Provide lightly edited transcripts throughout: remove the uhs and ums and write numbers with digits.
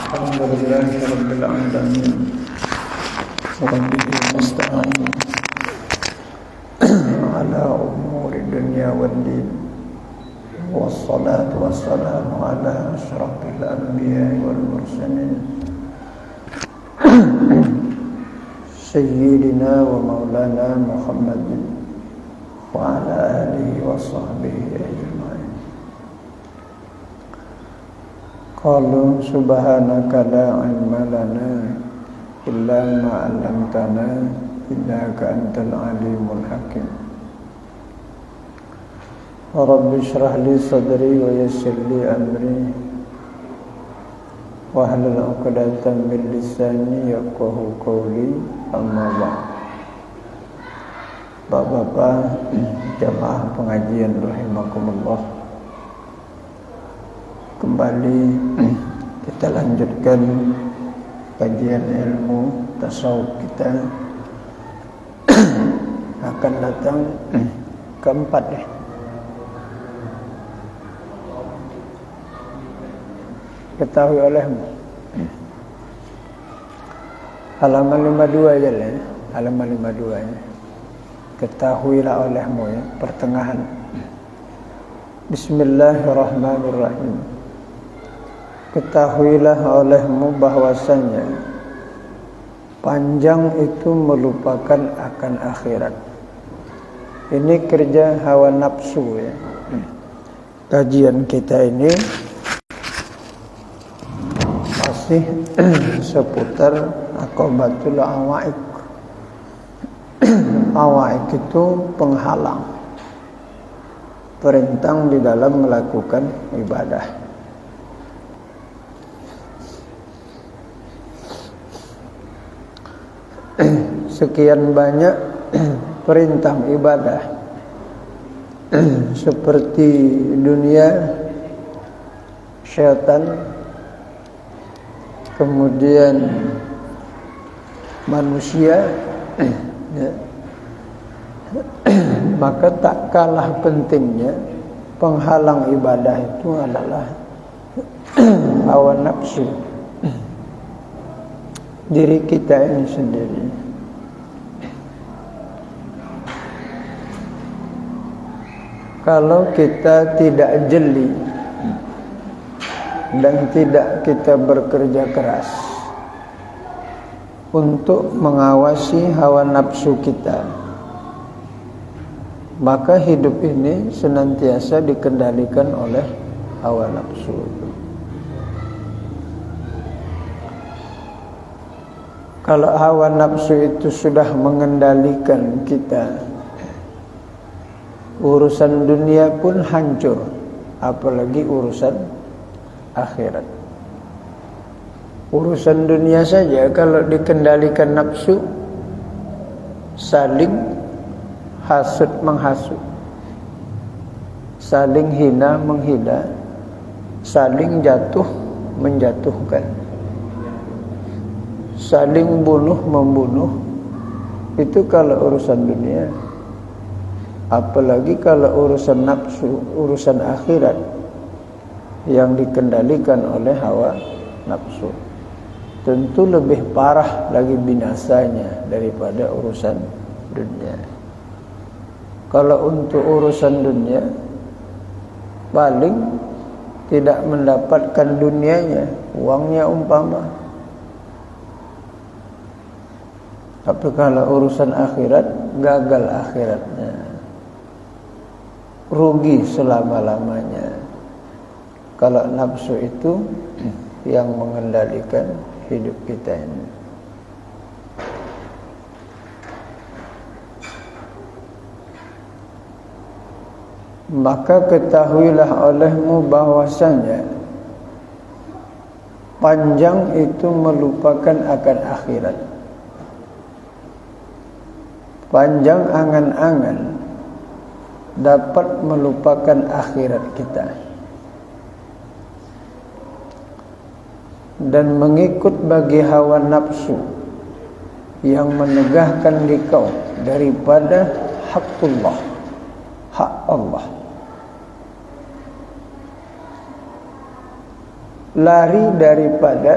Alhamdulillahi Rabbil Alamin. Wabihi nasta'in ala umuri dunya wad din. Wassalatu wassalamu ala asyrafil anbiya'i wal mursalin Sayyidina wa maulana Muhammadin wa ala alihi wa sahbihi ajma'in. Qalu subhanaka la ilma lana illa ma 'allamtana innaka antal alimul hakim. Rabbi shrah li sadri wa yassir li amri wa hlul 'uqdatam min lisani yafqahu qawli. Amma ba'd. Bapak-bapak jamaah pengajian rahimakumullah, kembali kita lanjutkan kajian ilmu tasawuf kita. Akan datang keempat ya. Ketahui olehmu. Halaman 52 aja lah ya. Halaman 52 ya. Ketahuilah olehmu ya, pertengahan. Bismillahirrahmanirrahim. Ketahuilah olehmu bahwasanya panjang itu melupakan akan akhirat. Ini kerja hawa nafsu ya. Kajian kita ini masih seputar aqabatul awaik. Awaik itu penghalang, perintang di dalam melakukan ibadah. Sekian banyak perintah ibadah seperti dunia, syaitan, kemudian manusia ya. Maka tak kalah pentingnya penghalang ibadah itu adalah hawa nafsu diri kita ini sendiri. Kalau kita tidak jeli dan tidak kita bekerja keras untuk mengawasi hawa nafsu kita, maka hidup ini senantiasa dikendalikan oleh hawa nafsu. Kalau hawa nafsu itu sudah mengendalikan kita, urusan dunia pun hancur, apalagi urusan akhirat. Urusan dunia saja kalau dikendalikan nafsu, saling hasud menghasut, saling hina menghina, saling jatuh menjatuhkan, saling bunuh membunuh. Itu kalau urusan dunia. Apalagi kalau urusan nafsu, urusan akhirat yang dikendalikan oleh hawa nafsu, tentu lebih parah lagi binasanya daripada urusan dunia. Kalau untuk urusan dunia, paling tidak mendapatkan dunianya, uangnya umpama. Tapi kalau urusan akhirat, gagal akhiratnya, rugi selama-lamanya. Kalau nafsu itu yang mengendalikan hidup kita ini. Maka ketahuilah olehmu bahwasanya panjang itu melupakan akan akhirat. Panjang angan-angan dapat melupakan akhirat kita. Dan mengikut bagi hawa nafsu yang menegahkan dikau daripada haqqullah, hak Allah. Lari daripada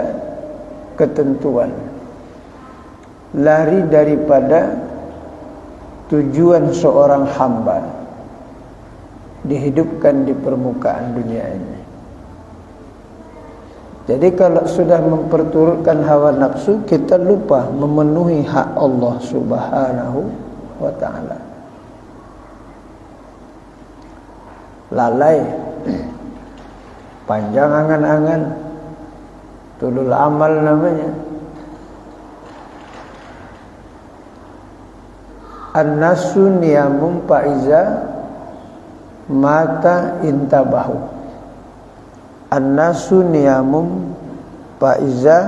ketentuan, lari daripada tujuan seorang hamba dihidupkan di permukaan dunia ini. Jadi kalau sudah memperturutkan hawa nafsu, kita lupa memenuhi hak Allah Subhanahu wa ta'ala. Lalai, panjang angan-angan, tulul amal namanya. An-nasu niyamun fa'iza mata intabahu. An-nasu niyamun fa'iza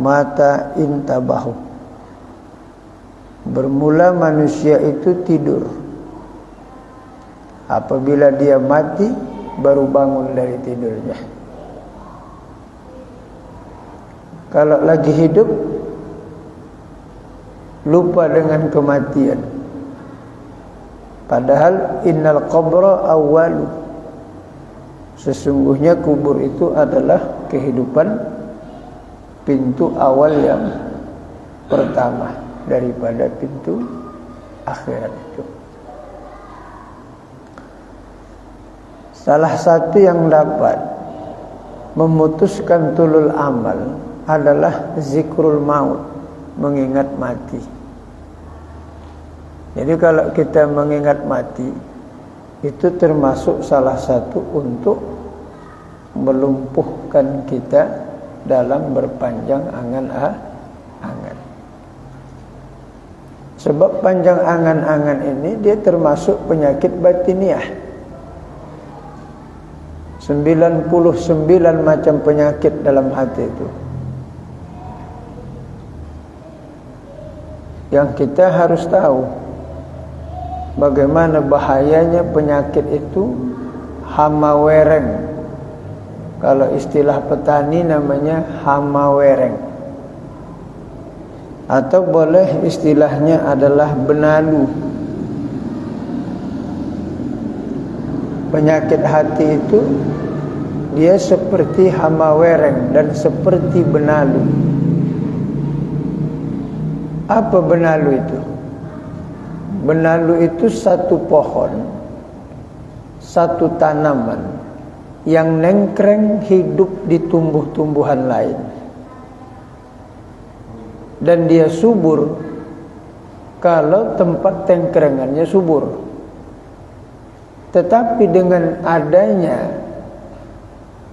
mata intabahu. Bermula manusia itu tidur. Apabila dia mati, baru bangun dari tidurnya. Kalau lagi hidup, lupa dengan kematian. Padahal innal qabra awwalu, sesungguhnya kubur itu adalah kehidupan, pintu awal yang pertama daripada pintu akhirat itu. Salah satu yang dapat memutuskan tulul amal adalah zikrul maut, mengingat mati. Jadi kalau kita mengingat mati, itu termasuk salah satu untuk melumpuhkan kita dalam berpanjang angan-angan. Sebab panjang angan-angan ini dia termasuk penyakit batiniah. 99 macam penyakit dalam hati itu. Yang kita harus tahu bagaimana bahayanya penyakit itu, hama wereng. Kalau istilah petani namanya hama wereng. Atau boleh istilahnya adalah benalu. Penyakit hati itu dia seperti hama wereng dan seperti benalu. Apa benalu itu? Benalu itu satu pohon, satu tanaman yang nengkreng hidup di tumbuh-tumbuhan lain. Dan dia subur kalau tempat tengkrengannya subur. Tetapi dengan adanya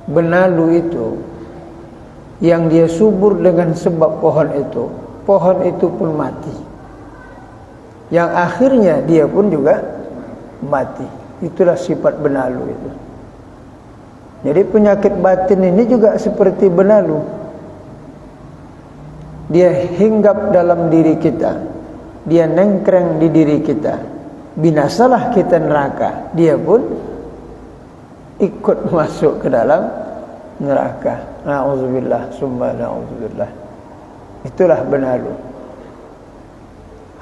benalu itu, yang dia subur dengan sebab pohon itu pun mati. Yang akhirnya dia pun juga mati. Itulah sifat benalu itu. Jadi penyakit batin ini juga seperti benalu. Dia hinggap dalam diri kita, dia nengkreng di diri kita. Binasalah kita neraka, dia pun ikut masuk ke dalam neraka. Na'udzubillah, summa na'udzubillah. Itulah benalu.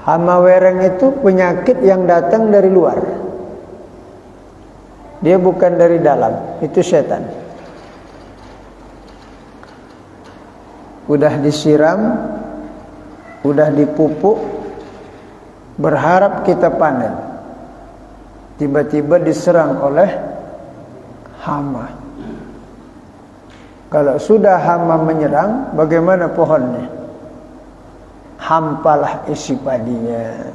Hama wereng itu penyakit yang datang dari luar. Dia bukan dari dalam, itu setan. Udah disiram, udah dipupuk, berharap kita panen. Tiba-tiba diserang oleh hama. Kalau sudah hama menyerang, bagaimana pohonnya? Hampalah isi padinya,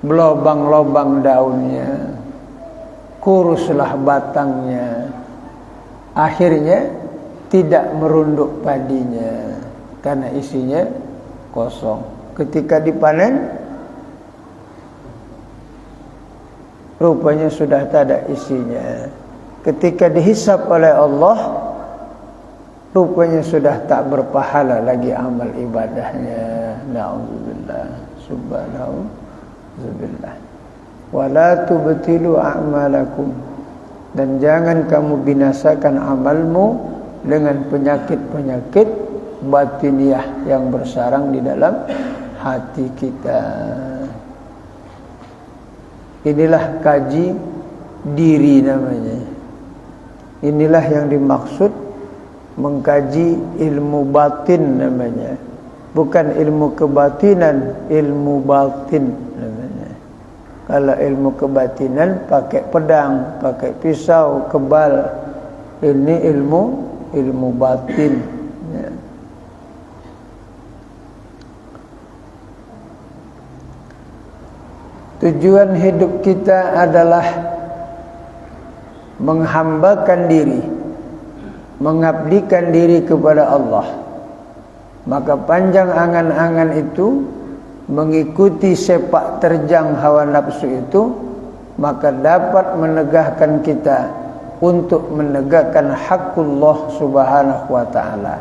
belobang-lobang daunnya, kuruslah batangnya. Akhirnya tidak merunduk padinya karena isinya kosong. Ketika dipanen, rupanya sudah tak ada isinya. Ketika dihisap oleh Allah, rupanya sudah tak berpahala lagi amal ibadahnya. Na'udzubillah, subhanahu zubillah. Wala tubtilu a'malakum, dan jangan kamu binasakan amalmu dengan penyakit-penyakit batiniah yang bersarang di dalam hati kita. Inilah kaji diri namanya. Inilah yang dimaksud mengkaji ilmu batin namanya, bukan ilmu kebatinan, ilmu batin namanya. Kalau ilmu kebatinan pakai pedang, pakai pisau, kebal. Ini ilmu batin ya. Tujuan hidup kita adalah menghambakan diri, mengabdikan diri kepada Allah. Maka panjang angan-angan itu mengikuti sepak terjang hawa nafsu itu, maka dapat menegahkan kita untuk menegakkan hakullah subhanahu wa ta'ala.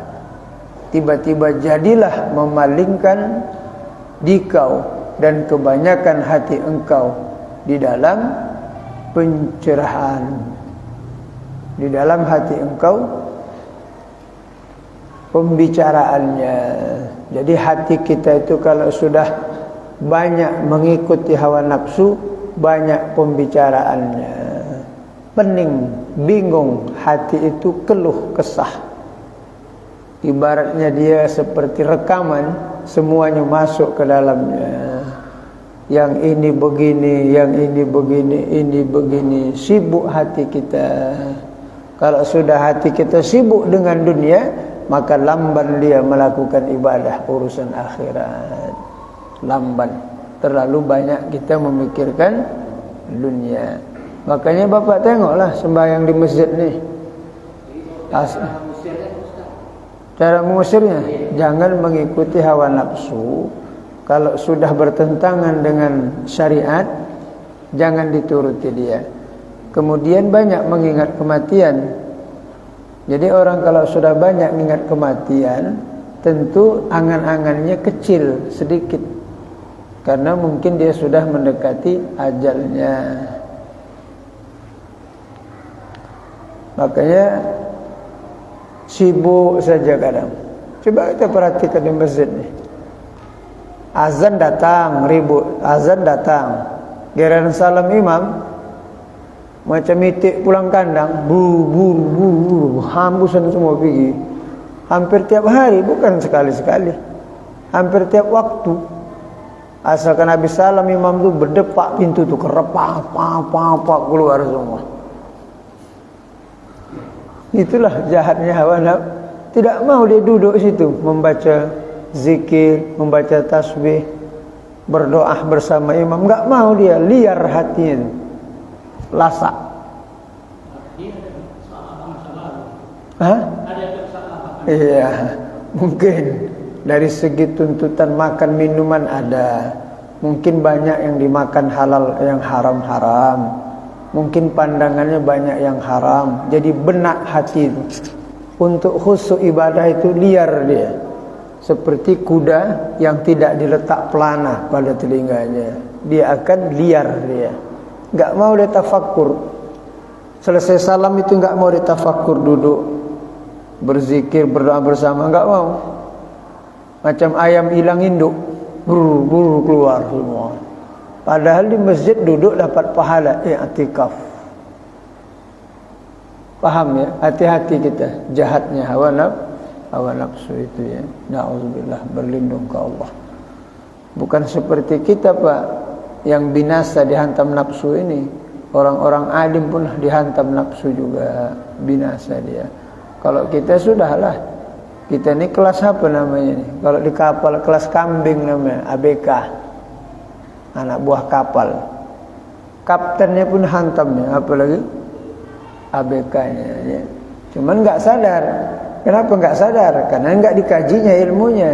Tiba-tiba jadilah memalingkan dikau dan kebanyakan hati engkau di dalam pencerahan, di dalam hati engkau pembicaraannya. Jadi hati kita itu kalau sudah banyak mengikuti hawa nafsu, banyak pembicaraannya, pening, bingung, hati itu keluh kesah. Ibaratnya dia seperti rekaman, semuanya masuk ke dalamnya. Yang ini begini, yang ini begini, ini begini. Sibuk hati kita. Kalau sudah hati kita sibuk dengan dunia, maka lamban dia melakukan ibadah urusan akhirat. Lamban. Terlalu banyak kita memikirkan dunia. Makanya Bapak tengoklah sembahyang di masjid ni. Cara mengusirnya, jangan mengikuti hawa nafsu. Kalau sudah bertentangan dengan syariat, jangan dituruti dia. Kemudian banyak mengingat kematian. Jadi orang kalau sudah banyak mengingat kematian, tentu angan-angannya kecil sedikit. Karena mungkin dia sudah mendekati ajalnya. Makanya sibuk saja kadang. Coba kita perhatikan di masjid ni. Azan datang, ribut. Azan datang, giliran salam imam, macam itik pulang kandang, hambusan semua pergi. Hampir tiap hari, bukan sekali-sekali, hampir tiap waktu. Asalkan habis salam imam tu berdepak pintu tu, kerepak, keluar semua. Itulah jahatnya hawa nafsu. Tidak mau dia duduk situ membaca zikir, membaca tasbih, berdoa bersama imam. Enggak mau dia, liar hatinya, lasak. Hah? Iya, mungkin dari segi tuntutan makan minuman ada. Mungkin banyak yang dimakan halal, yang haram-haram. Mungkin pandangannya banyak yang haram. Jadi benak hati itu. Untuk khusyuk ibadah itu liar dia. Seperti kuda yang tidak diletak pelana pada telinganya. Dia akan liar dia. Enggak mau dia tafakkur. Selesai salam itu enggak mau dia tafakkur, duduk berzikir, berdoa bersama, enggak mau. Macam ayam hilang induk, buru keluar semua. Padahal di masjid duduk dapat pahala i'tikaf. Paham ya? Hati-hati kita, jahatnya hawa nafsu itu ya. Na'udzubillah, berlindung ke Allah. Bukan seperti kita Pak, yang binasa dihantam nafsu ini. Orang-orang alim pun dihantam nafsu juga, binasa dia. Kalau kita sudahlah, kita ini kelas apa namanya nih? Kalau di kapal kelas kambing namanya, ABK, anak buah kapal. Kaptennya pun hantamnya, apalagi ABK-nya ya. Cuman enggak sadar. Kenapa enggak sadar? Karena enggak dikajinya ilmunya.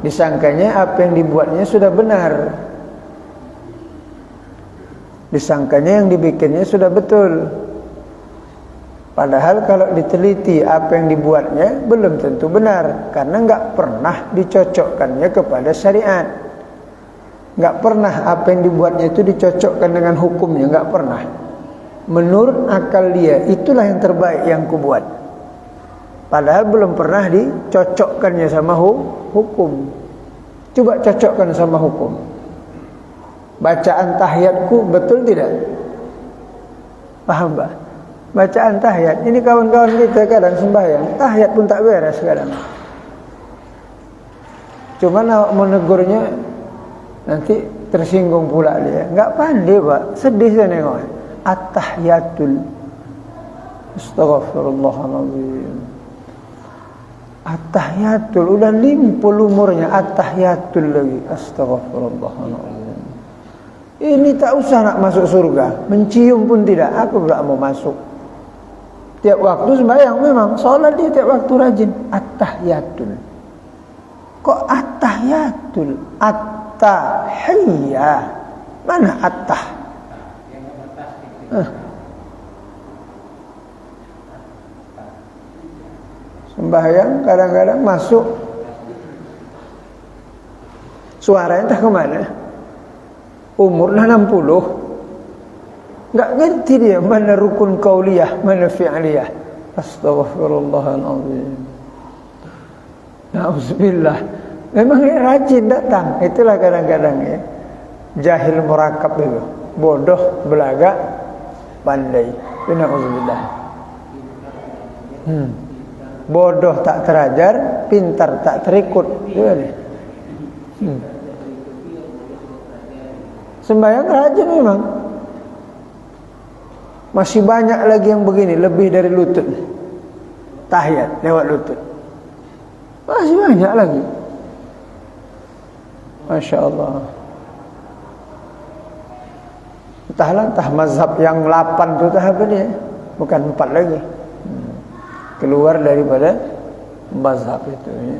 Disangkanya apa yang dibuatnya sudah benar. Disangkanya yang dibikinnya sudah betul. Padahal kalau diteliti apa yang dibuatnya belum tentu benar. Karena enggak pernah dicocokkannya kepada syariat. Enggak pernah apa yang dibuatnya itu dicocokkan dengan hukumnya, enggak pernah. Menurut akal dia, itulah yang terbaik yang kubuat. Padahal belum pernah dicocokkannya sama hukum. Coba cocokkan sama hukum. Bacaan tahiyatku betul tidak? Paham Pak? bacaan tahiyat. Ini kawan-kawan kita kadang sembahyang, tahiyat pun tak beres kadang. Cuman awak menegurnya nanti tersinggung pula dia. Enggak pandai, Pak. Sedih saya nengok. At-tahiyatul. Astaghfirullahaladzim. At-tahiyatul. Udah limpul umurnya. At-tahiyatul lagi. Astaghfirullahaladzim. Ini tak usah nak masuk surga. Mencium pun tidak. Aku pula mau masuk. Tiap waktu sembahyang memang. Solat dia tiap waktu rajin. At-tahiyatul. Kok at-tahiyatul? At-tahiyah. Mana at-tah? Sembahyang kadang-kadang masuk suara entah kemana. Umur dah 60. Enggak ngerti dia mana rukun qauliyah, mana fi'liyah. Astaghfirullahaladzim. Na'udzubillah. Memang dia rajin datang. Itulah kadang-kadang ya, jahil murakab itu. Bodoh, belaga, pandai. Na'udzubillah. Bodoh tak terajar, pintar tak terikut. Sembahyang rajin memang. Masih banyak lagi yang begini, lebih dari lutut. Tahiyat lewat lutut. Masih banyak lagi. Masya Allah. Entah mazhab yang 8 itu tahap ini, bukan 4 lagi. Keluar daripada mazhab itu ya.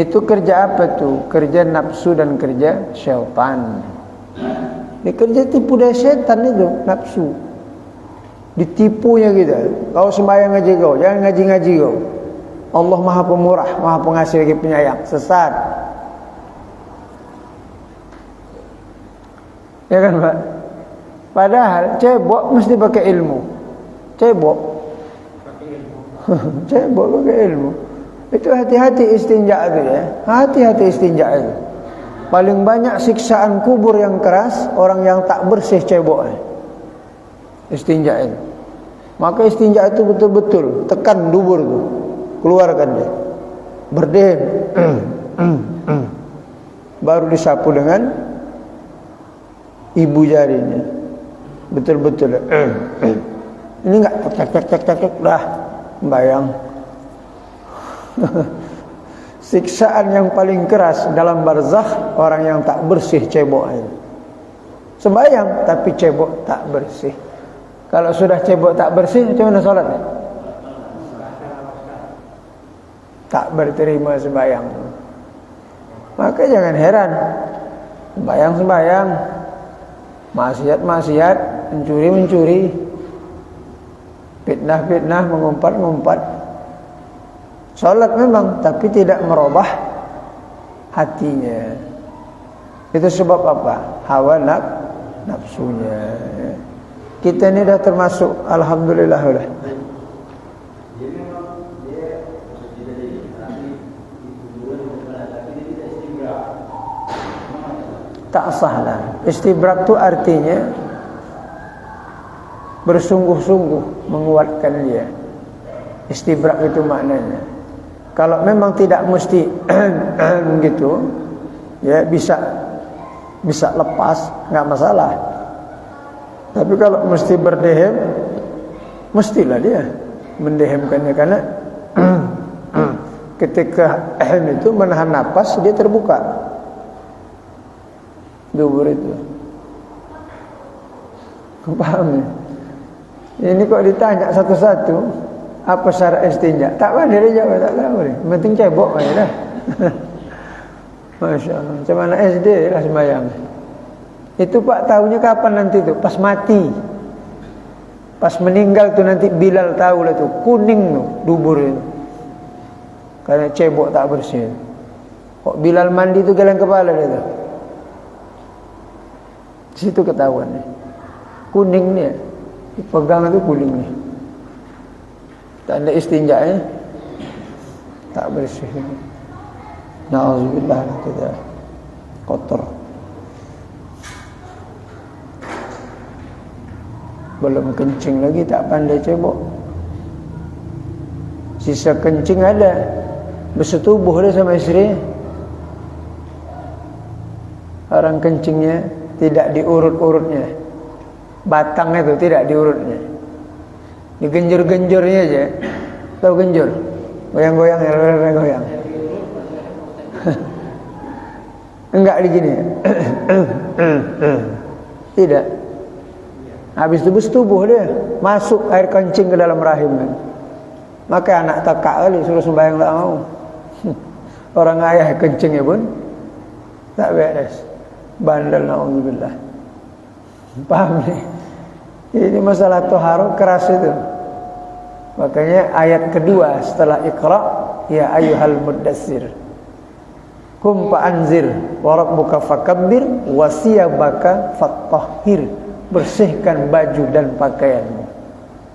Itu kerja apa tuh? Kerja nafsu dan kerja syaitan. Ini kerja tipu daya setan itu, nafsu. Ditipunya kita. Kau sembahyang ngaji kau, jangan ngaji-ngaji kau. Allah Maha Pemurah, Maha Pengasih lagi penyayang. Sesat. Ya kan, Pak? Padahal cebok mesti pakai ilmu. Cebok pakai ilmu. Itu hati-hati istinja itu ya. Hati-hati istinja itu. Paling banyak siksaan kubur yang keras orang yang tak bersih cebok. Istinja itu. Maka istinja itu betul-betul tekan dubur itu. Keluarkan dia. Berdiam. Baru disapu dengan ibu jarinya. Betul-betul. Ini enggak tek dah bayang. Siksaan yang paling keras dalam barzakh orang yang tak bersih cebok itu. Sembayang tapi cebok tak bersih. Kalau sudah cebok tak bersih, macam mana salatnya? Tak berterima sembayang. Maka jangan heran. Sembayang, maksiat, mencuri, fitnah, mengumpat. Salat memang, tapi tidak merubah hatinya. Itu sebab apa? Hawa nafsunya. Kita ini dah termasuk, alhamdulillah udah. Tak sah lah. Istibrak itu artinya bersungguh-sungguh menguatkan dia. Istibrak itu maknanya. Kalau memang tidak mesti gitu, ya bisa lepas, nggak masalah. Tapi kalau mesti berdehem, mestilah dia mendehemkannya, karena ketika itu menahan napas dia terbuka dubur itu. Paham ya? Ini kok ditanya satu-satu, apa syarat istinja? Tak pandai dia jawab, tak tahu ni. Penting cebok aja dah. Masya Allah. Macam mana SD lah sembahyang. Itu Pak tahunya kapan nanti tu? Pas mati. Pas meninggal tu nanti Bilal tahu lah tu. Kuning tu dubur itu. Karena cebok tak bersih. Kok Bilal mandi tu geleng kepala dia tu. Di situ ketahuan ni. Kuning ni. Pegang tu kuning ni. Tanda istinja ya. Tak bersih. Na'udzubillah kita kotor. Belum kencing lagi tak pandai cebok. Sisa kencing ada, bersetubuh dia sama istri. Orang kencingnya tidak diurut-urutnya, batangnya itu tidak diurutnya, digenjur-genjurnya aja. Tahu genjur? Goyang-goyang, goyang. Enggak begini. Tidak. Habis itu bersetubuh dia, masuk air kencing ke dalam rahim kan. Maka anak tekak kali suruh sembahyang tak mau. Orang ayah kencingnya pun tak beres. Bandel, na'udzubillah. Paham nih? Ini masalah toharoh keras itu. Makanya ayat kedua setelah Iqra, ya ayyuhal muddatsir, qum fa'anzir wa rabbuka fakabbir wa siyabaka fattahhir. Bersihkan baju dan pakaianmu.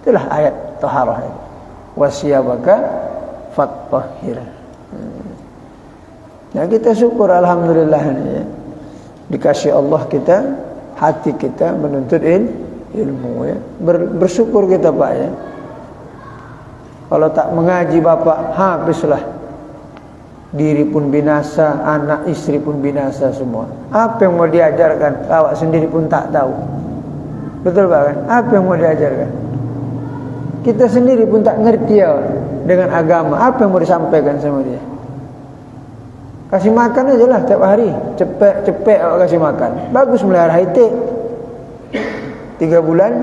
Itulah ayat taharah itu. Wa siyabaka fattahhir. Nah, kita syukur alhamdulillah ya. Dikasih Allah kita, hati kita menuntut ilmu ya. Bersyukur kita Pak ya. Kalau tak mengaji Bapak, habislah. Diri pun binasa, anak istri pun binasa semua. Apa yang mau diajarkan, awak sendiri pun tak tahu. Betul Pak kan? Apa yang mau diajarkan? Kita sendiri pun tak ngerti ya dengan agama. Apa yang mau disampaikan sama dia? Kasih makan aja lah tiap hari. Cepet awak kasih makan. Bagus melihara haitik. 3 bulan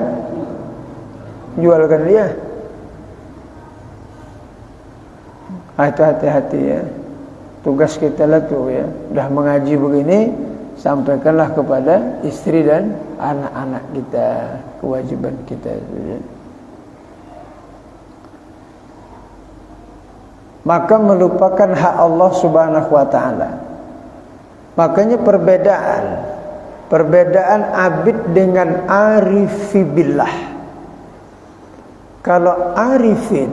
jualkan dia. Hati-hati ya. Tugas kita lah tu ya. Dah mengaji begini, sampaikanlah kepada istri dan anak-anak kita. Kewajiban kita itu ya. Maka melupakan hak Allah Subhanahu wa taala. Makanya perbedaan abid dengan arifi billah. Kalau arifin,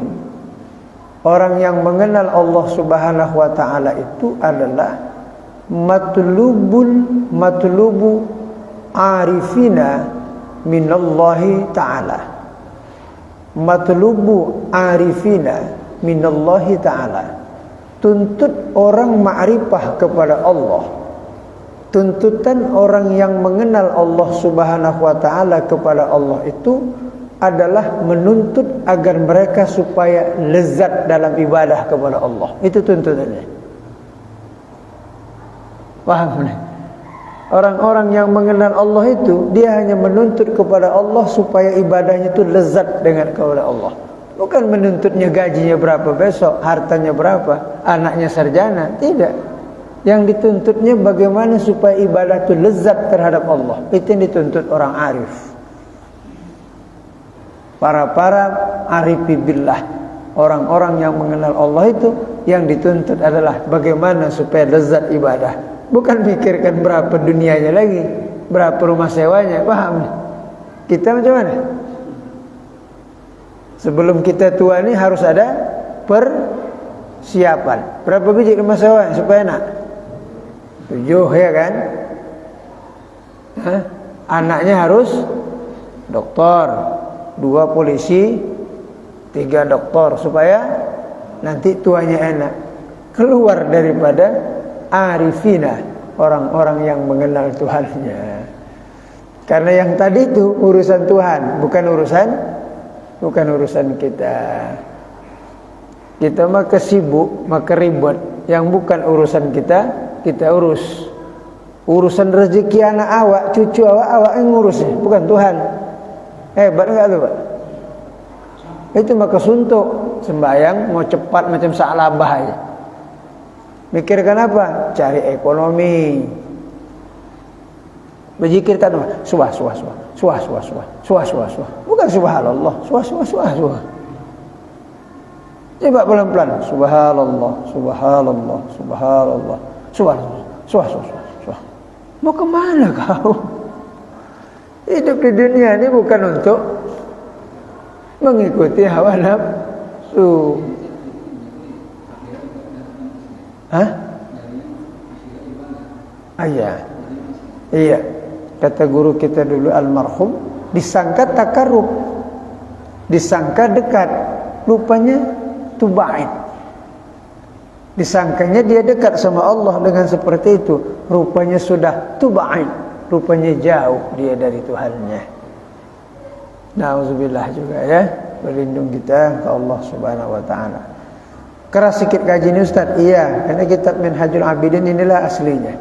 orang yang mengenal Allah Subhanahu wa taala itu adalah matlubu arifina minallahi taala. Matlubu arifina minallahi ta'ala. Tuntut orang ma'rifah kepada Allah, tuntutan orang yang mengenal Allah Subhanahu wa ta'ala kepada Allah itu adalah menuntut agar mereka supaya lezat dalam ibadah kepada Allah. Itu tuntutannya. Paham nih? Orang-orang yang mengenal Allah itu, dia hanya menuntut kepada Allah supaya ibadahnya itu lezat dengan kepada Allah. Bukan menuntutnya gajinya berapa besok, hartanya berapa, anaknya sarjana. Tidak. Yang dituntutnya bagaimana supaya ibadah itu lezat terhadap Allah. Itu yang dituntut orang arif. Para arifi billah, orang-orang yang mengenal Allah itu, yang dituntut adalah bagaimana supaya lezat ibadah. Bukan pikirkan berapa dunianya lagi, berapa rumah sewanya. Paham? Kita macam mana? Sebelum kita tua ni harus ada persiapan. Berapa biji rumah sewa supaya enak? 7 ya kan? Anaknya harus doktor, 2 polisi, 3 doktor supaya nanti tuanya enak. Keluar daripada arifina, orang-orang yang mengenal Tuhannya. Karena yang tadi itu urusan Tuhan, bukan urusan kita. Kita mah kesibuk, maka ribet. Yang bukan urusan kita urus. Urusan rezeki anak awak, cucu awak yang ngurus, bukan Tuhan. Hebat enggak tuh Pak? Itu maka suntuk sembahyang mau cepat macam Sa'labah aja. Mikirkan apa? Cari ekonomi. Berzikir kan suah. Bukan subhanallah, suah. Coba pelan-pelan. Subhanallah. Suah. Mau kemana kau? Hidup di dunia ini bukan untuk mengikuti hawa nafsu. Iya. Kata guru kita dulu almarhum disangka takarrub, disangka dekat, rupanya itu ba'id. Disangkanya dia dekat sama Allah dengan seperti itu, rupanya sudah ba'id, rupanya jauh dia dari Tuhannya. Nauzubillah juga ya, berlindung kita ke Allah Subhanahu wa taala. Keras sikit kaji ini Ustaz, iya, karena kitab Minhajul Abidin inilah aslinya.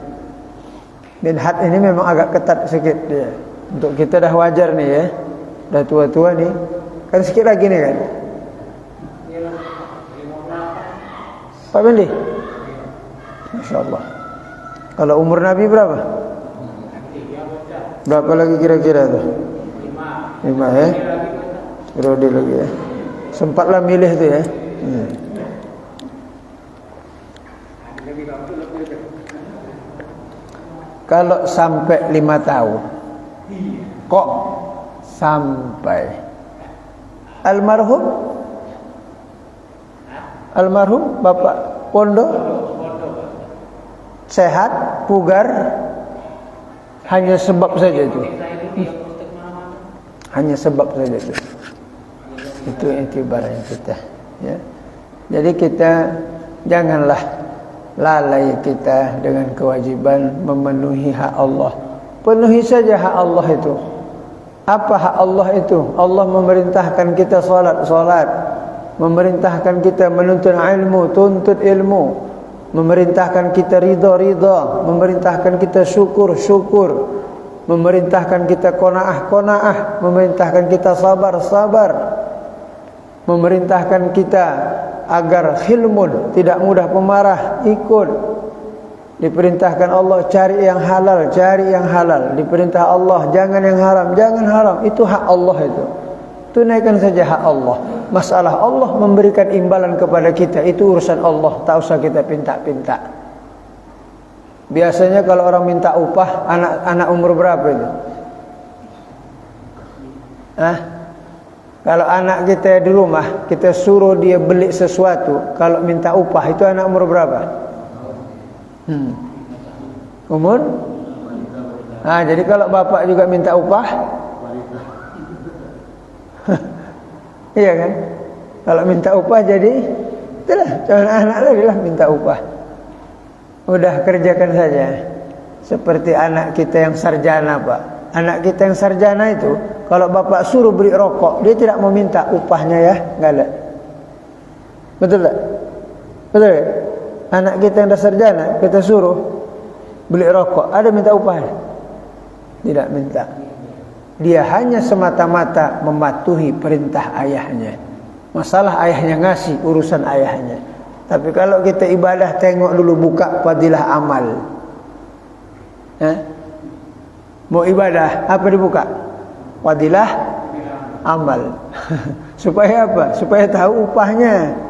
Minhaj ini memang agak ketat sikit dia. Untuk kita dah wajar nih ya, dah tua-tua nih, kan sikit lagi nih kan. Pak Bendi, Masya Allah. Kalau umur Nabi berapa? Berapa lagi kira-kira tuh? 5 ya. Periode lagi ya. Sempatlah milih tuh ya. Kalau sampai 5 tahun, kok sampai almarhum Bapak Pondok sehat, pugar, hanya sebab saja itu. Hanya sebab saja itu. Itu itibarnya kita ya. Jadi kita janganlah lalai kita dengan kewajiban memenuhi hak Allah. Penuhi saja hak Allah itu. Apa hak Allah itu? Allah memerintahkan kita salat, memerintahkan kita menuntut ilmu, tuntut ilmu, memerintahkan kita ridha, memerintahkan kita syukur, memerintahkan kita qanaah, memerintahkan kita sabar, memerintahkan kita agar khilmun, tidak mudah pemarah, ikut. Diperintahkan Allah cari yang halal, diperintah Allah jangan yang haram, itu hak Allah itu. Tunaikan saja hak Allah. Masalah Allah memberikan imbalan kepada kita, itu urusan Allah, tak usah kita pinta-pinta. Biasanya kalau orang minta upah, anak umur berapa itu? Kalau anak kita di rumah, kita suruh dia beli sesuatu, kalau minta upah, itu anak umur berapa? Umur? Jadi kalau bapak juga minta upah, iya kan? Kalau minta upah jadi itulah, calon anak lagi lah minta upah. Udah kerjakan saja. Seperti anak kita yang sarjana, Pak. Anak kita yang sarjana itu, kalau bapak suruh beli rokok, dia tidak mau minta upahnya ya, enggak ada. Betul tak? Betul ya? Anak kita yang dah sarjana, kita suruh beli rokok, ada minta upahnya? Tidak minta. Dia hanya semata-mata mematuhi perintah ayahnya. Masalah ayahnya ngasih, urusan ayahnya. Tapi kalau kita ibadah, tengok dulu, buka fadilah amal. Mau ibadah, apa dibuka? Fadilah amal. Supaya apa? Supaya tahu upahnya.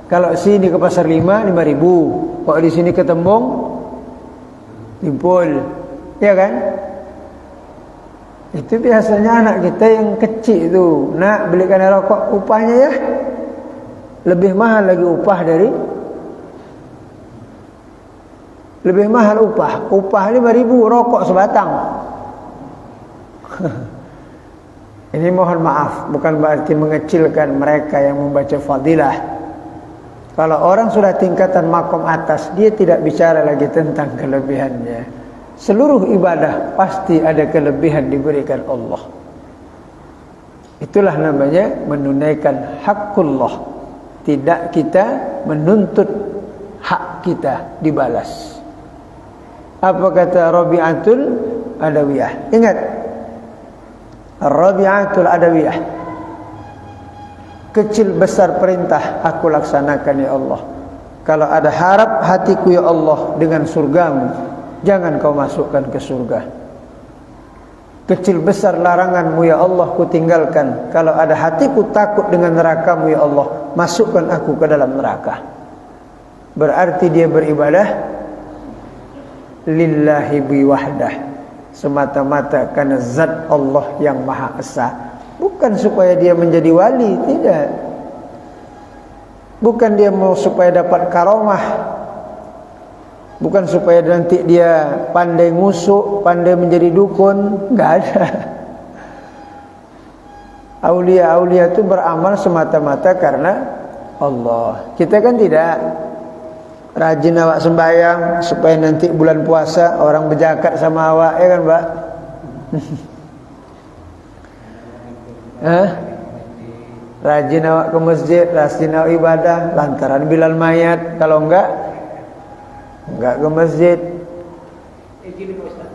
Kalau sini ke pasar 5.000, kalau di sini ke Tembong, Limpul, ya kan? Itu biasanya anak kita yang kecil itu, nak belikan rokok, upahnya ya lebih mahal lagi upah dari, lebih mahal upah 5.000, rokok sebatang. Ini mohon maaf, bukan berarti mengecilkan mereka yang membaca fadilah. Kalau orang sudah tingkatan makom atas, dia tidak bicara lagi tentang kelebihannya. Seluruh ibadah pasti ada kelebihan diberikan Allah. Itulah namanya menunaikan hakullah. Tidak kita menuntut hak kita dibalas. Apa kata Rabi'atul Adawiyah? Ingat, Rabi'atul Adawiyah, kecil besar perintah aku laksanakan ya Allah. Kalau ada harap hatiku ya Allah dengan surgamu, jangan kau masukkan ke surga. Kecil besar laranganmu ya Allah ku tinggalkan. Kalau ada hatiku takut dengan nerakamu ya Allah, masukkan aku ke dalam neraka. Berarti dia beribadah lillahi biwahdah, semata-mata karena zat Allah yang Maha Esa. Bukan supaya dia menjadi wali, tidak. Bukan dia mau supaya dapat karomah. Bukan supaya nanti dia pandai ngusuk, pandai menjadi dukun, enggak ada. Aulia-aulia itu beramal semata-mata karena Allah. Kita kan tidak. Rajin awak sembahyang supaya nanti bulan puasa orang berzakat sama awak, ya kan, Mbak? Rajin awak ke masjid, rajin awak ibadah lantaran Bilal mayat. Kalau enggak ke masjid. Gini Pak Ustaz,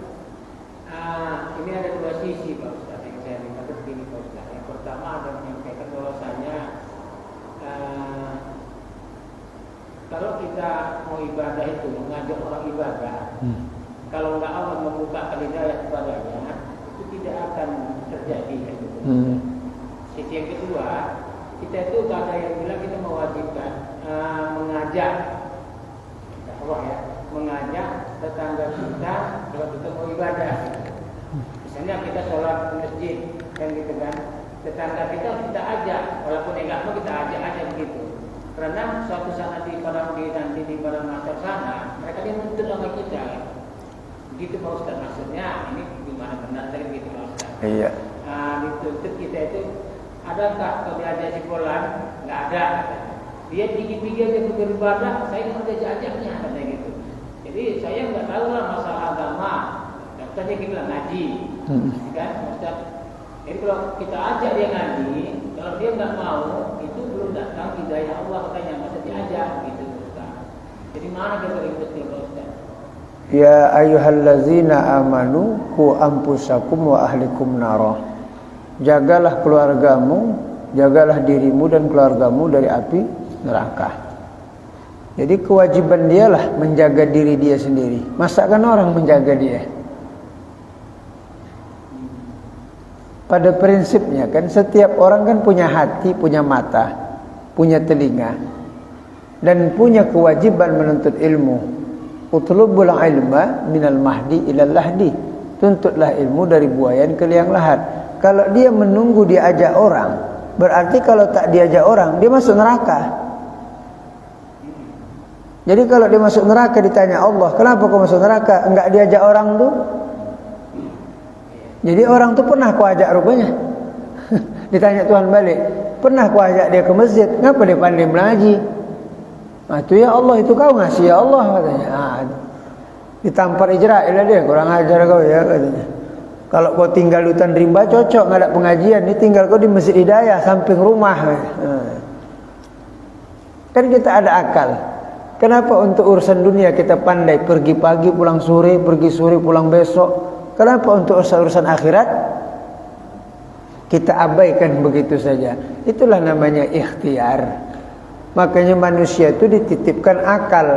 ini ada dua sisi Pak Ustaz yang saya lihat begini Pak Ustaz. Yang pertama ada menyampaikan bahwasanya kalau kita mau ibadah itu mengajak orang ibadah, kalau nggak Allah membuka hidayah kepadanya, itu tidak akan terjadi. Gitu. Sisi yang kedua, kita itu ada yang bilang kita mewajibkan mengajak Allah ya, mengajak tetangga kita kalau kita mau ibadah. Misalnya kita sholat di masjid kan gitu kan, tetangga kita ajak, walaupun enggak mau kita ajak aja begitu. Karena suatu saat nanti di pada masa sana mereka dia menuntut sama kita. Begitu Pak Ustaz maksudnya, ini gimana benar tadi begitu Pak Ustaz? Iya. Dituntut kita itu adakah kalau diajak si Fulan? Enggak ada. Dia pikir-pikir dia beribadah, saya nggak ada ajaknya katanya gitu. Jadi saya nggak tahu lah masalah agama. Katanya kita bilang ngaji, kan Ustaz. Jadi kalau kita ajak dia ngaji, kalau dia nggak mau, itu belum datang hidayah Allah katanya, masa diajak gitu Ustaz. Jadi mana kita ribet kalau Ustaz? Ya ayyuhallazina amanu qu anfusakum wa ahlikum nara. Jagalah keluargamu, jagalah dirimu dan keluargamu dari api neraka. Jadi kewajiban dialah menjaga diri dia sendiri. Masa kan orang menjaga dia? Pada prinsipnya kan setiap orang kan punya hati, punya mata, punya telinga, dan punya kewajiban menuntut ilmu. Utlubul ilma minal mahdi ilal lahdi. Tuntutlah ilmu dari buayan ke liang lahat. Kalau dia menunggu diajak orang, berarti kalau tak diajak orang dia masuk neraka. Jadi kalau dia masuk neraka ditanya Allah, kenapa kau masuk neraka? Enggak diajak orang tuh. Jadi orang tuh pernah kau ajak rupanya. Ditanya Tuhan balik, pernah kau ajak dia ke masjid? Kenapa dia pandai mengaji? Nah, itu ya Allah, itu kau ngasih ya Allah katanya. Ditampar Israel dia, kurang ajar kau ya katanya. Kalau kau tinggal di hutan rimba cocok, nggak ada pengajian. Ini tinggal kau di Masjid Hidayah samping rumah. Kan kita ada akal. Kenapa untuk urusan dunia kita pandai pergi pagi pulang sore, pergi sore pulang besok? Kenapa untuk urusan akhirat kita abaikan begitu saja? Itulah namanya ikhtiar. Makanya manusia itu dititipkan akal.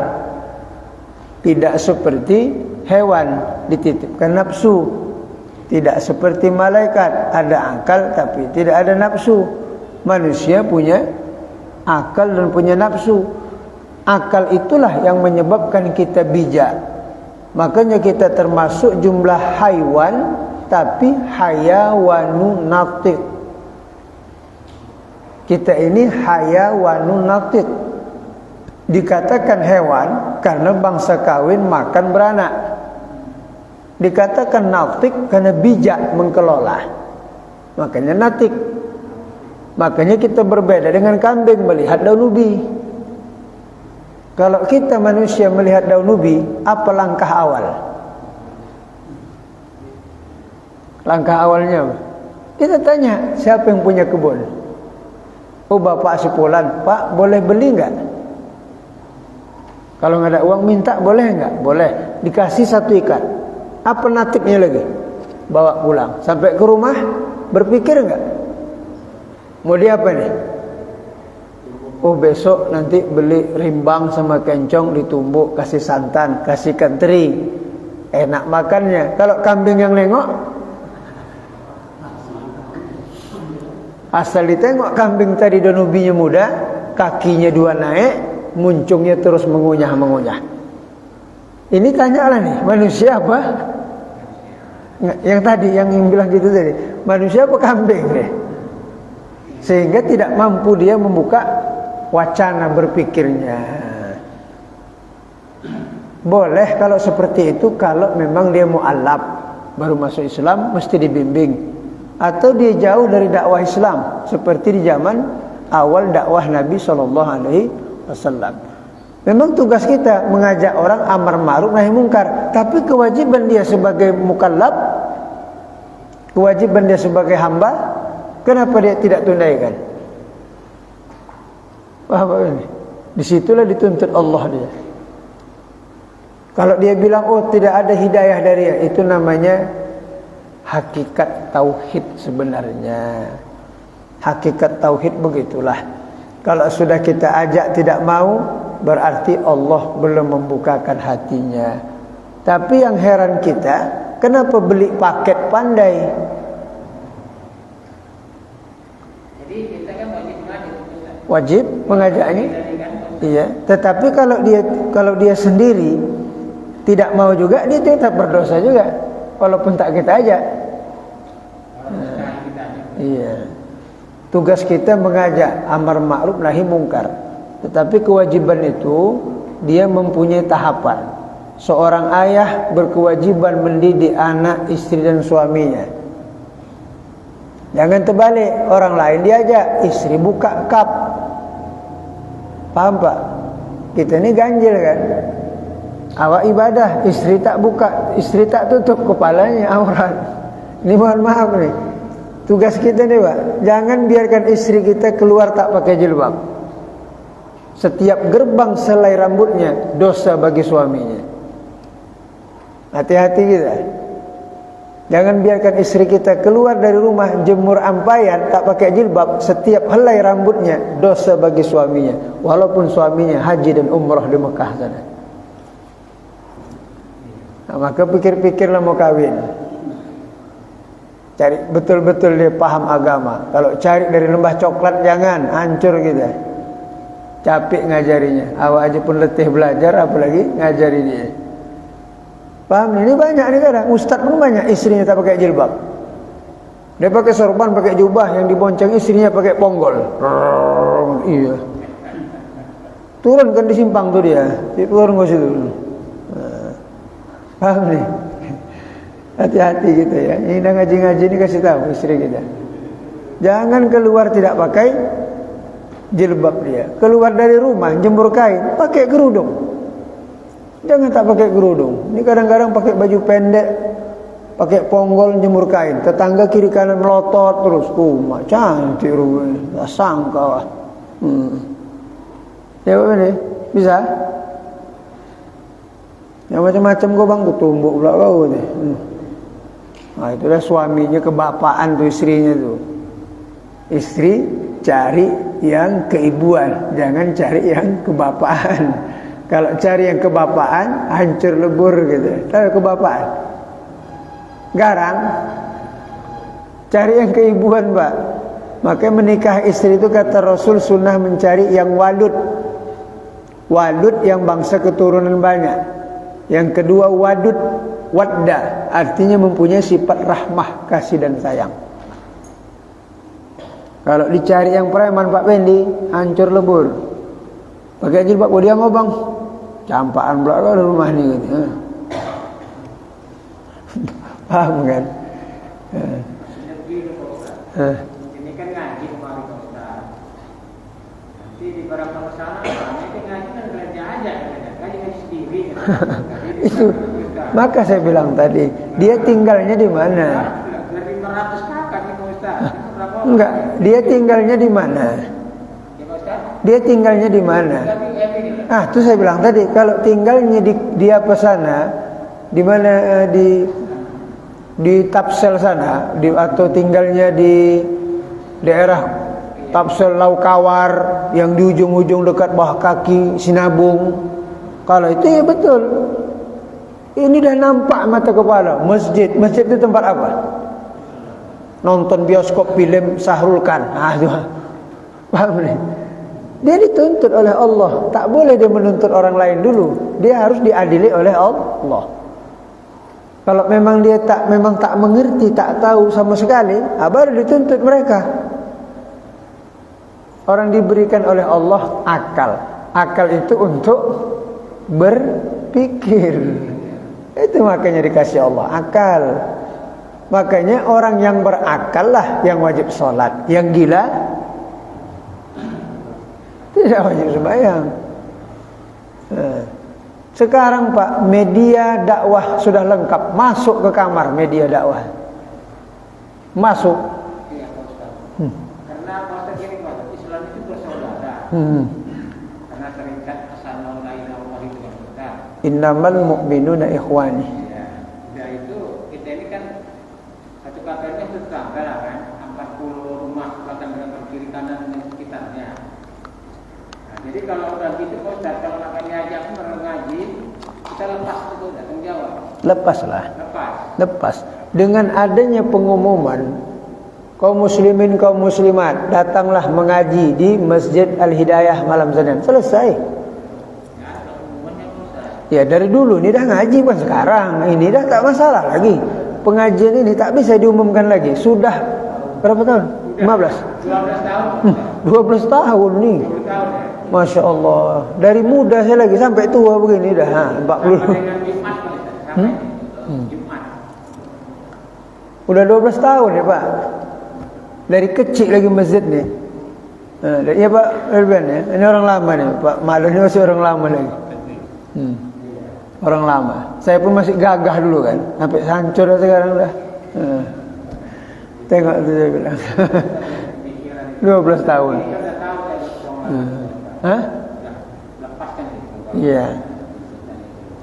Tidak seperti hewan dititipkan nafsu. Tidak seperti malaikat, ada akal tapi tidak ada nafsu. Manusia punya akal dan punya nafsu. Akal itulah yang menyebabkan kita bijak. Makanya kita termasuk jumlah haiwan, tapi hayawanun natiq. Kita ini hayawanun natiq. Dikatakan hewan karena bangsa kawin makan beranak. Dikatakan natiq karena bijak mengelola. Makanya natiq. Makanya kita berbeda dengan kambing melihat daun ubi. Kalau kita manusia melihat daun ubi, apa langkah awal? Langkah awalnya apa? Kita tanya, siapa yang punya kebun? Oh, bapak sepulan. Pak, boleh beli enggak? Kalau nggak ada uang minta, boleh enggak? Boleh. Dikasih satu ikat. Apa natiknya lagi? Bawa pulang. Sampai ke rumah, berpikir enggak? Mau dia apa nih? Oh, besok nanti beli rimbang sama kencong ditumbuk, kasih santan, kasih teri. Enak makannya. Kalau kambing yang nengok, asal ditengok kambing tadi daun ubinya muda, kakinya dua naik, muncungnya terus mengunyah-mengunyah. Ini tanyalah nih, manusia apa? Yang tadi, yang bilang gitu tadi, manusia apa kambing nih? Sehingga tidak mampu dia membuka wacana berpikirnya. Boleh kalau seperti itu, kalau memang dia mu'allaf baru masuk Islam mesti dibimbing. atau dia jauh dari dakwah Islam seperti di zaman awal dakwah Nabi SAW. Memang tugas kita mengajak orang amar ma'ruf nahi mungkar, tapi kewajiban dia sebagai mukallaf, kewajiban dia sebagai hamba, kenapa dia tidak tunaikan? Paham ini? Disitulah dituntut Allah dia. Kalau dia bilang oh tidak ada hidayah dari dia, itu namanya hakikat tauhid sebenarnya. Hakikat tauhid begitulah. Kalau sudah kita ajak tidak mau, berarti Allah belum membukakan hatinya. Tapi yang heran kita, kenapa beli paket pandai? Jadi kita kan wajib mengajaknya. Iya, tetapi kalau dia sendiri tidak mau juga, dia tetap berdosa juga walaupun tak kita ajak. Iya. Tugas kita mengajak amar ma'ruf nahi mungkar. Tetapi kewajiban itu dia mempunyai tahapan. Seorang ayah berkewajiban mendidik anak, istri dan suaminya. Jangan terbalik, orang lain diajak, istri buka kap. Paham Pak? Kita ini ganjil kan? Awak ibadah, istri tak buka, istri tak tutup kepalanya, aurat. Ini mohon maaf nih. Tugas kita nih Pak, jangan biarkan istri kita keluar tak pakai jilbab. Setiap gerbang selai rambutnya dosa bagi suaminya. Hati-hati kita. Jangan biarkan istri kita keluar dari rumah jemur ampayan tak pakai jilbab, setiap helai rambutnya dosa bagi suaminya, walaupun suaminya haji dan umrah di Mekah sana. Nah, maka pikir-pikirlah mau kawin. Cari betul-betul dia paham agama. Kalau cari dari lembah coklat jangan, hancur kita. Capek ngajarinya. Awak aja pun letih belajar, apalagi ngajari dia. Paham? Ini banyak nih kadang. Ustaz pun banyak istrinya tak pakai jilbab. Dia pakai sorban, pakai jubah, yang dibonceng istrinya pakai ponggol. Iya. Turun kan di simpang tuh dia. Turun ke situ. Paham nih? Hati-hati gitu ya. Ini dah ngaji-ngaji ini kasih tahu istri kita. Jangan keluar tidak pakai jilbab dia. Keluar dari rumah jemur kain, pakai kerudung. Jangan tak pakai kerudung. Ini kadang-kadang pakai baju pendek, pakai ponggol jemur kain. Tetangga kiri kanan melotot terus. Mak cantik rupanya. Tak sangka lah. Ya ini bisa. Yang macam-macam kau bang, kau tumbuk pula kau ni. Nah itulah suaminya kebapaan tu istrinya tu. Istri cari yang keibuan, jangan cari yang kebapaan. Kalau cari yang kebapaan, hancur lebur gitu. Tahu kebapaan? Garang. Cari yang keibuan, Pak. Maka menikah istri itu kata Rasul sunnah mencari yang walud. Walud yang bangsa keturunan banyak. Yang kedua wadud, wadda, artinya mempunyai sifat rahmah, kasih dan sayang. Kalau dicari yang preman Pak Pendi, hancur lebur. Pakai jilbab, oh dia mau bang, campaan pula kalau rumah ni gitu. Paham kan? Ini kan ngaji kemarin Pak Ustaz. Nanti di beberapa sana, ini ngaji kan belanja aja, ngaji sendiri. Itu, maka saya bilang tadi, dia tinggalnya di mana? Lebih 500 kakak nih Pak Ustaz. Enggak, dia tinggalnya di mana? Dia tinggalnya di mana? Ah, itu saya bilang tadi, kalau tinggalnya di apa sana, di mana di Tapsel sana, atau tinggalnya di daerah Tapsel Laukawar yang di ujung-ujung dekat bawah kaki Sinabung. Kalau itu ya betul. Ini dah nampak mata kepala. Masjid itu tempat apa? Nonton bioskop film Sahrul Khan. Itu. Paham ni? Dia dituntut oleh Allah. Tak boleh dia menuntut orang lain dulu. Dia harus diadili oleh Allah. Kalau memang dia tak mengerti, tak tahu sama sekali, baru dituntut mereka. Orang diberikan oleh Allah akal. Akal itu untuk berpikir. Itu makanya dikasih Allah akal. Makanya orang yang berakal lah yang wajib sholat. Yang gila tidak wajib sembahyang. Sekarang Pak, media dakwah sudah lengkap. Masuk ke kamar media dakwah. Masuk. Iya, Pak Ustaz. Karena Pak Ustaz gini Pak, Islam itu bersaudara. Karena terikat kesamaan lain Allah itu yang kita. Innamal mu'minuna ikhwani. Ya, ya itu kita ini kan satu katanya tetangga lah kan, 40 rumah belakang dengan kiri kanan dan sekitarnya. Nah, jadi kalau udah gitu Pak Ustaz, kalau makanya ajak mengaji, kita lepas itu datang jawab. Lepaslah. Lepas. Dengan adanya pengumuman kaum muslimin kaum muslimat datanglah mengaji di Masjid Al-Hidayah malam Senin. Selesai. Ya, ada pengumumannya Pak Ustaz. Ya dari dulu ini dah ngaji bukan sekarang. Ini dah tak masalah lagi. Pengajian ini tak bisa diumumkan lagi. Sudah berapa tahun? 15. 12 tahun. 12 tahun nih. 10 tahun ya. Masya Allah. Dari muda saya lagi sampai tua begini dah. 40. Sama dengan Jumat Pak Ustaz. Sama Jumat. Udah 12 tahun ya Pak. Dari kecil lagi masjid nih. Ya Pak Erben ya. Ini orang lama nih Pak Malu ini masih orang lama lagi. Orang lama. Saya pun masih gagah dulu kan. Sampai hancur sekarang dah. Tengok tu saya bilang. 12 tahun. Hah? Iya.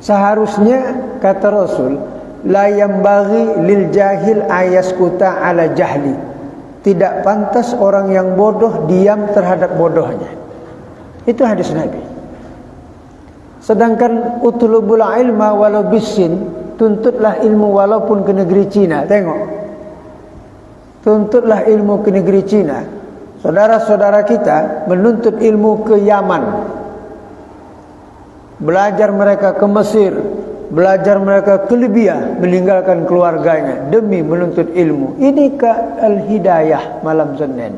Seharusnya kata Rasul, la yambaghi lil jahil ayaskuta ala jahli. Tidak pantas orang yang bodoh diam terhadap bodohnya. Itu hadis Nabi. Sedangkan utlubul ilma walau bisin, tuntutlah ilmu walaupun ke negeri Cina. Tengok. Tuntutlah ilmu ke negeri Cina. Saudara-saudara kita menuntut ilmu ke Yaman. Belajar mereka ke Mesir, belajar mereka ke Libya, meninggalkan keluarganya demi menuntut ilmu. Ini ke Al-Hidayah malam Senin.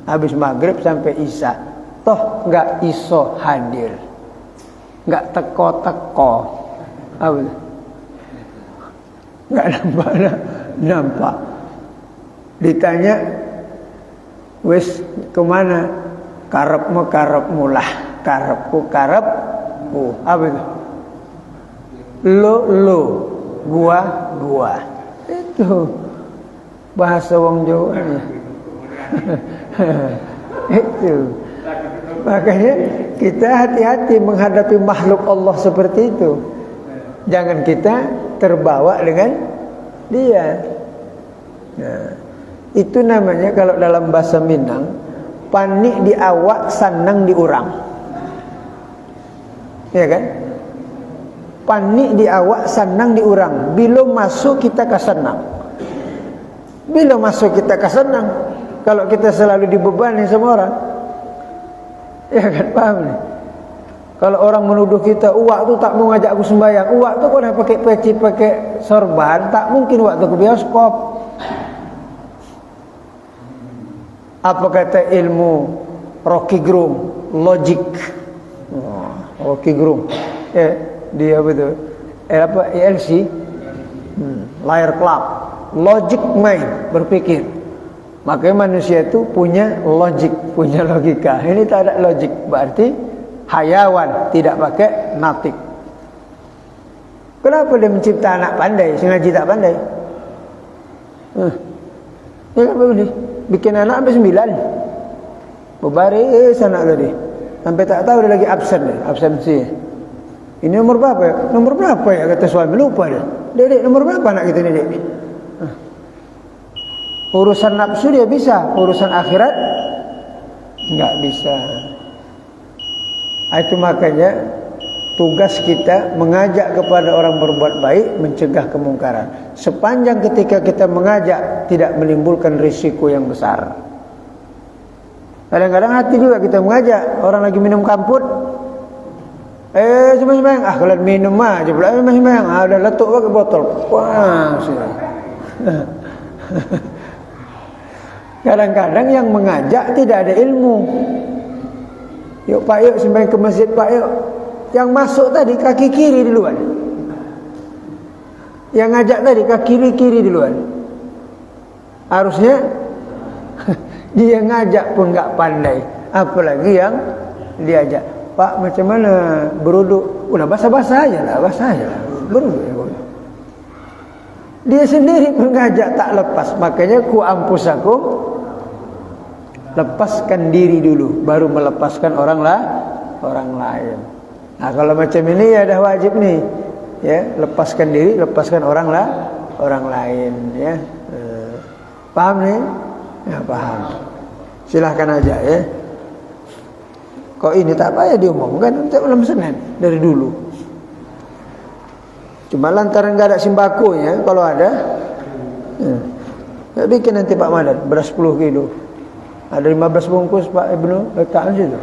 Habis maghrib sampai Isya. Toh enggak iso hadir. Enggak teko-teko. Apa? Enggak nampak. Ditanya, wis kemana? Karepmu lah. Karepku. Apa itu? Lo, gua. Itu bahasa wong Jawa. Itu. Makanya kita hati-hati menghadapi makhluk Allah seperti itu. Jangan kita terbawa dengan dia. Nah, itu namanya kalau dalam bahasa Minang, panik di awak, sanang di urang. Ya kan? Panik di awak, sanang di urang. Bila masuk kita kesenang. Bila masuk kita kesenang. Kalau kita selalu dibebani sama orang, ya kan, paham nih? Kalau orang menuduh kita, uak tu tak mau ngajak aku sembahyang. Uak tu kalau pakai peci, pakai sorban, tak mungkin uak tu ke bioskop. Apa kata ilmu Rocky Groom? Logic. Rocky Groom. Dia betul. ELC. Liar Club. Logic mind, berpikir. Makanya manusia itu punya logic, punya logika. Ini tak ada logic, berarti hayawan, tidak pakai natik. Kenapa dia mencipta anak pandai, sengaja tak pandai? Ya kan begini, bikin anak sampai 9. Berbaris anak tadi. Sampai tak tahu dia lagi absensi. Ini nomor berapa ya? Nomor berapa ya kata suami, lupa dia. Dek, nomor berapa anak kita ni, Dek? Urusan nafsu dia bisa, urusan akhirat enggak bisa. Itu makanya tugas kita mengajak kepada orang berbuat baik, mencegah kemungkaran. Sepanjang ketika kita mengajak tidak menimbulkan risiko yang besar. Kadang-kadang hati juga kita mengajak orang lagi minum kamput. Sembahyang. Kalau minum aja pula sembahyang. Udah letuk pakai botol. Wah, kadang-kadang yang mengajak tidak ada ilmu. Yuk Pak, yuk sembahyang ke masjid Pak, yuk. Yang masuk tadi kaki kiri duluan. Yang ngajak tadi ke kiri-kiri duluan. Harusnya dia ngajak pun nggak pandai, apalagi yang diajak. Pak, macam mana beruduk? Udah basah-basah aja lah, beruduk. Dia sendiri pun ngajak tak lepas. Makanya ku ampusakum, lepaskan diri dulu, baru melepaskan orang lain. Nah, kalau macam ini ya dah wajib nih, ya, lepaskan diri, lepaskan orang lain, ya. Paham nih? Ya, paham. Silahkan aja, ya. Kok ini tak payah diumumkan untuk malam Senin dari dulu. Cuma lantaran nggak ada sembakonya, kalau ada, ya bikin nanti Pak Madan beras 10 kilo. Ada 15 bungkus Pak Ibnu letakkan situ.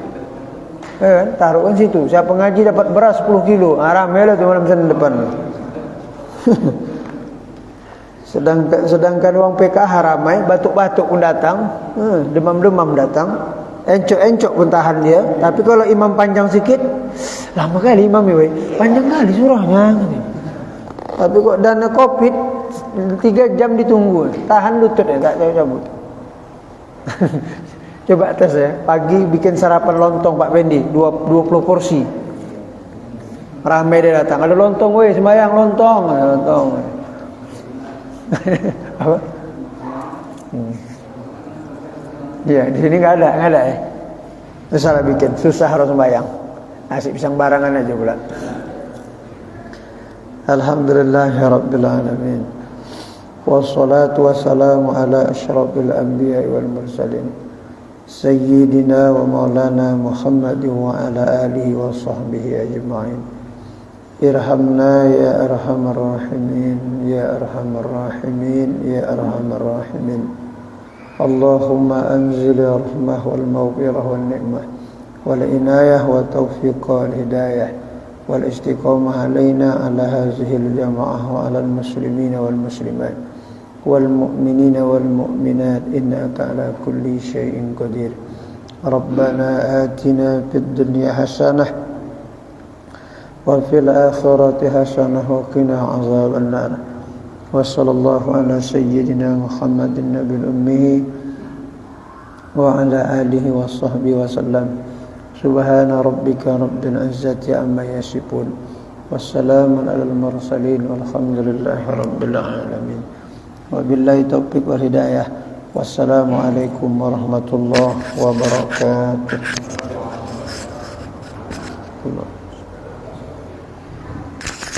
Kan, taruhkan situ. Siapa ngaji dapat beras 10 kilo. Ramai lah tu malam Senin depan. Sedangkan orang PKH ramai, batuk-batuk pun datang, demam-demam datang, encok-encok pun tahan dia. Tapi kalau imam panjang sikit, lama kali imam ni, panjang kali surahnya. Tapi kok dana Covid 3 jam ditunggu, tahan lutut ya, tak cabut. Coba tes ya, pagi bikin sarapan lontong Pak Pendi 20 porsi. Ramai dia datang, ada lontong weh, sembahyang lontong, ada lontong. Apa? Ya, di sini enggak ada ya. Salah bikin, susah harus sembahyang. Nasi pisang barangan aja pula. Alhamdulillahirabbil alamin. Wassalatu wassalamu ala asyrafil anbiya'i wal mursalin. Sayyidina wa maulana Muhammadin wa ala alihi wa sahbihi ajma'in. Irhamna ya arhamar rahimin, ya arhamar rahimin, ya arhamar rahimin. Allahumma anzil rahmah wal maghfirah wal ni'mah wal inayah wa taufiq wal hidayah wal istiqamah alaina ala hadhihi al jamaah wa ala al muslimin wal muslimat wal mu'minin wal mu'minat innaka ala kulli syai'in qadir. Rabbana atina fid dunya hasanah wa fil akhirati hasanah wa qina azaban nar. Wa sallallahu ala sayyidina Muhammadin nabiyil ummi wa ala alihi wa sahbihi wa sallam. Subhana rabbika rabbil izzati amma yasifun. Wassalamun alal mursalin walhamdulillahi rabbil alamin. Wabillahi taufiq wal hidayah. Wassalamu alaikum warahmatullahi wabarakatuh.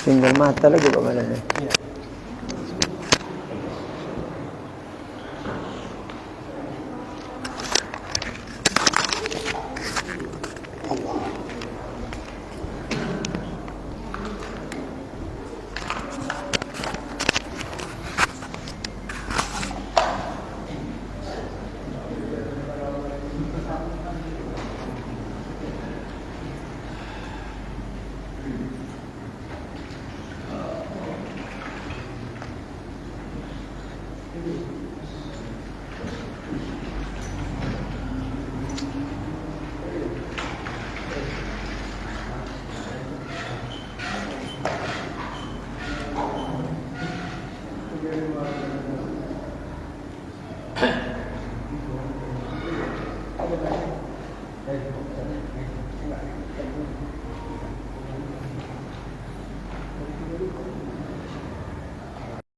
Tinggal mata lagi Pak Madan. Thank you.